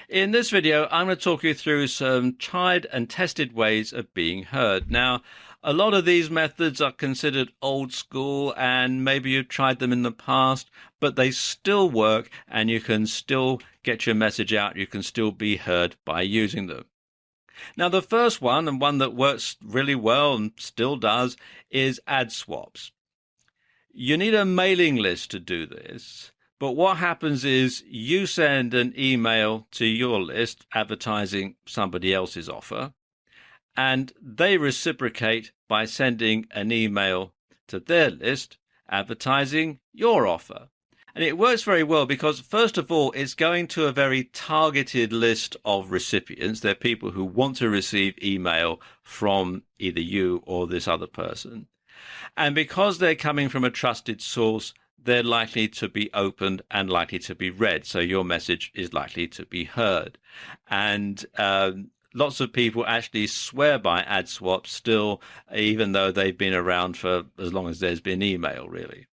In this video, I'm going to talk you through some tried and tested ways of being heard. Now, a lot of these methods are considered old school and maybe you've tried them in the past, but they still work and you can still get your message out. You can still be heard by using them. Now, the first one, and one that works really well and still does, is ad swaps. You need a mailing list to do this. But what happens is you send an email to your list advertising somebody else's offer, and they reciprocate by sending an email to their list advertising your offer. And it works very well because, first of all, it's going to a very targeted list of recipients. They're people who want to receive email from either you or this other person. And because they're coming from a trusted source, they're likely to be opened and likely to be read. So your message is likely to be heard. And lots of people actually swear by ad swaps still, even though they've been around for as long as there's been email, really.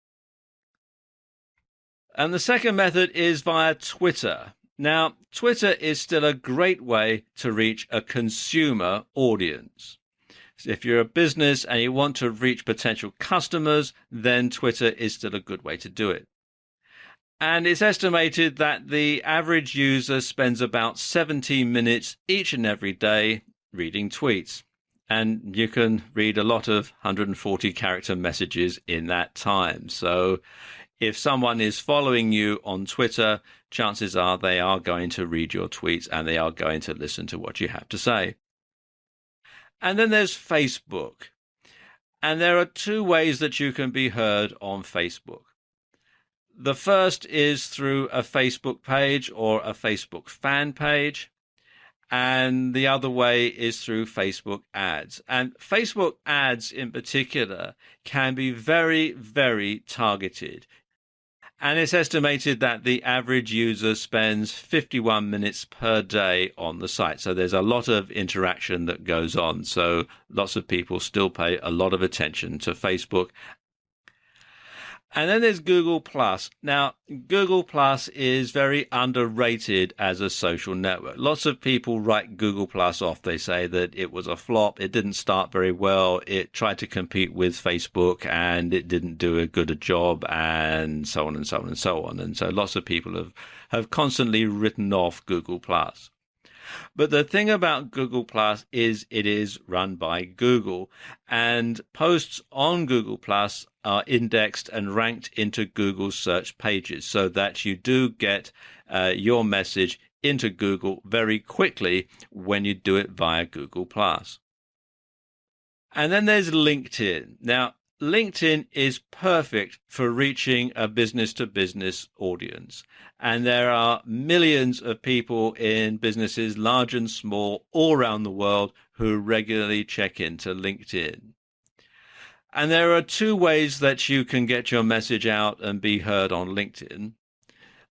And the second method is via Twitter. Now, Twitter is still a great way to reach a consumer audience. If you're a business and you want to reach potential customers, then Twitter is still a good way to do it. And it's estimated that the average user spends about 17 minutes each and every day reading tweets. And you can read a lot of 140 character messages in that time. So if someone is following you on Twitter, chances are they are going to read your tweets and they are going to listen to what you have to say. And then there's Facebook. And there are two ways that you can be heard on Facebook. The first is through a Facebook page or a Facebook fan page. And the other way is through Facebook ads. And Facebook ads in particular can be very, very targeted. And it's estimated that the average user spends 51 minutes per day on the site. So there's a lot of interaction that goes on. So lots of people still pay a lot of attention to Facebook. And then there's Google+. Now, Google+ is very underrated as a social network. Lots of people write Google+ off. They say that it was a flop. It didn't start very well. It tried to compete with Facebook and it didn't do a good job, and so on and so on and so on. And so lots of people have constantly written off Google+. But the thing about Google Plus is it is run by Google, and posts on Google Plus are indexed and ranked into Google search pages so that you do get your message into Google very quickly when you do it via Google Plus. And then there's LinkedIn. Now, LinkedIn is perfect for reaching a business-to-business audience. And there are millions of people in businesses, large and small, all around the world who regularly check into LinkedIn. And there are two ways that you can get your message out and be heard on LinkedIn.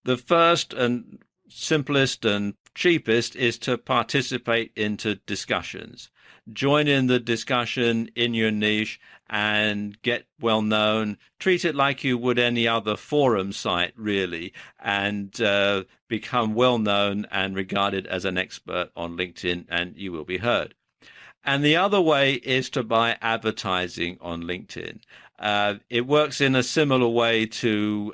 The first and simplest and cheapest is to participate into discussions. Join in the discussion in your niche and get well known. Treat it like you would any other forum site, really, and become well known and regarded as an expert on LinkedIn, and you will be heard. And the other way is to buy advertising on LinkedIn. It works in a similar way to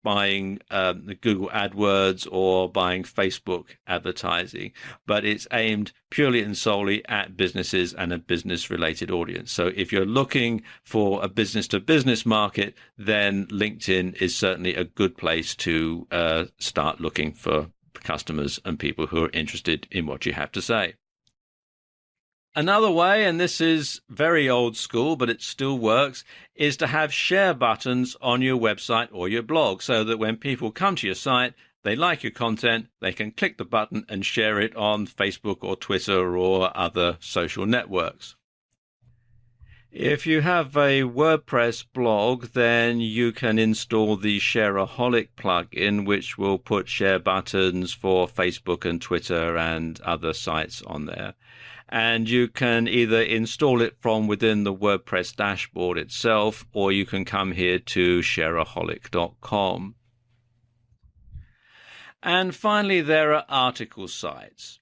buying the Google AdWords or buying Facebook advertising, but it's aimed purely and solely at businesses and a business-related audience. So if you're looking for a business-to-business market, then LinkedIn is certainly a good place to start looking for customers and people who are interested in what you have to say. Another way, and this is very old school, but it still works, is to have share buttons on your website or your blog so that when people come to your site, they like your content, they can click the button and share it on Facebook or Twitter or other social networks. If you have a WordPress blog, then you can install the Shareaholic plugin, which will put share buttons for Facebook and Twitter and other sites on there. And you can either install it from within the WordPress dashboard itself, or you can come here to shareaholic.com. And finally, there are article sites.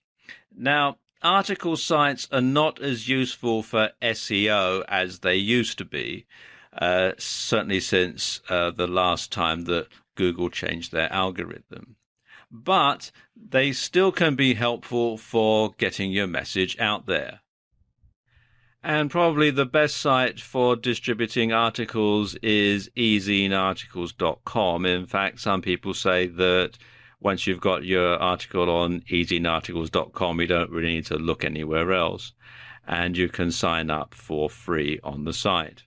Now, article sites are not as useful for SEO as they used to be, certainly since the last time that Google changed their algorithm. But they still can be helpful for getting your message out there. And probably the best site for distributing articles is ezine-articles.com. In fact, some people say that once you've got your article on ezine-articles.com, you don't really need to look anywhere else. And you can sign up for free on the site.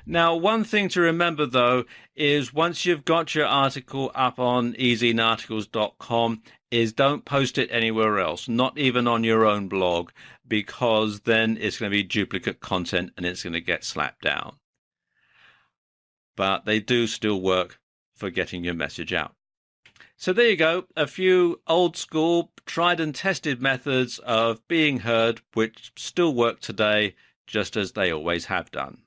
Now, one thing to remember, though, is once you've got your article up on ezine-articles.com, is don't post it anywhere else, not even on your own blog, because then it's going to be duplicate content and it's going to get slapped down. But they do still work for getting your message out. So there you go, a few old school, tried and tested methods of being heard, which still work today, just as they always have done.